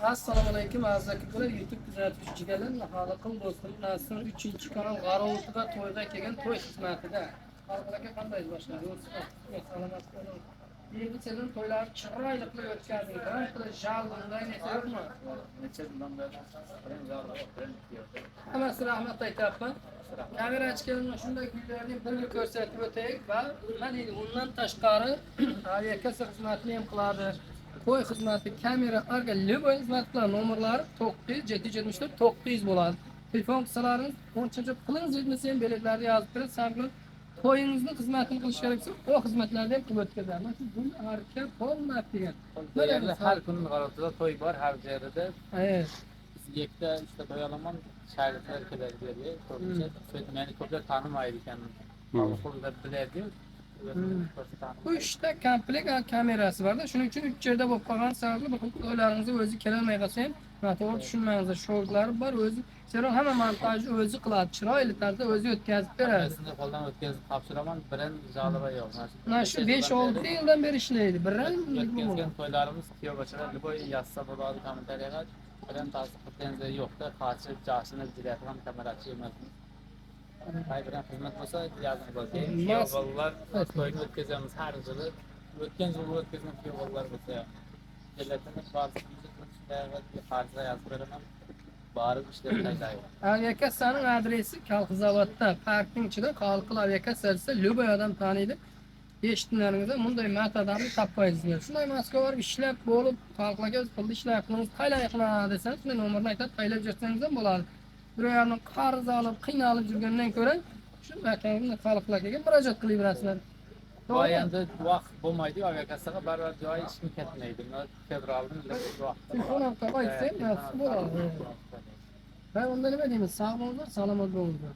Assalomu alaykum aziz akalar, YouTube kuzatuvchilar, xalqim do'stim, Nasr 3-kanal G'arovutida to'yga kelgan to'y xizmatida. Xalqlarga qanday boshlanadi? Salomat bo'ling. Yeni sezon to'ylari chiroyli qilib o'tkazing. Biron qilish jalbunday nesa yo'qmi? Necha yildan beri Hammasi rahmat aytyapman. Kamerachi kelin shunday kuylarni birga ko'rsatib o'taylik va nima deydi, undan tashqari aviakassa xizmatini ham qiladi. To'y xizmati, kamera, arka, любой xizmatlar nomerlari 900 774 900 bo'ladi. Telefon qilsalaringiz, 10-chi qilingiz yetmasa ham belgilarni yozib berib, sabr to'yingizni xizmatini qilish kerak bo'lsa, o xizmatlarni ham qilib o'tkazadi. Mana shu buni arka bo'lmayapti degan. To'ylarda har kun G'arovutida to'y bor, har joyda. Evet. Yakta işte to'y olaman, shogirdlar keladi yerga. Ko'pincha meni ko'plar tanimaydi ekan. Qo'lda biladi. Bu ishda komplekt kamerasi bor-da, shuning uchun 3 yerda bo'lib qolgan sababli bu to'ylaringizni o'zi kelolmay qolsa ham, noto'g'ri tushunmangizlar, shogirdlari bor, o'zi seron hamma montajni o'zi qiladi, chiroyli tarzda o'zi o'tkazib beradi. Aslında qo'ldan o'tkazib topshiraman, birin joliba yo'q. Mana shu 5-6 yildan beri ishlaydi. Birin o'tkazgan to'ylarimiz kuyov-bochalar liboy yazsa bo'ladi kommentariyaga. Birin tasdiq qilganlar yo'qda, qarshi jashini jiratgan kamerachi emas. Hay bilan xizmat bo'lsa yazing bo'lsa, kuyovlar to'yni o'tkazamiz har yili. O'tgan yil o'tkazgan kuyovlar bo'lsa, kelatini qarshi qarshi yazib beraman. Barib ishlar taylaydi. Aviakassaning adresi Kolxozavodda, parkning ichida Xalqil aviakassasi desa, любой odam taniydi. Eshitganlaringizda bunday mat odamni topmaysizlar. Shunday Moskva borib ishlab bo'lib, xalqlarga pulni ishlab qilamiz, taylayqina desangiz, shunday nomerni aytib taylab bersangiz ham bo'ladi. Bir yerni qarz olib, qiynalib yurgandan ko'ra, shu makonga xalqlarga murojaat qilaverasizlar. To'g'ri, endi vaqt bo'lmaydi, aviakassaga baribir joy ishni ketmaydi. Fevralning vaqti. Telefon orqali aytsam, bo'ladi. Ben ondan nima deymiz? Sog' bo'linglar, salomat bo'linglar.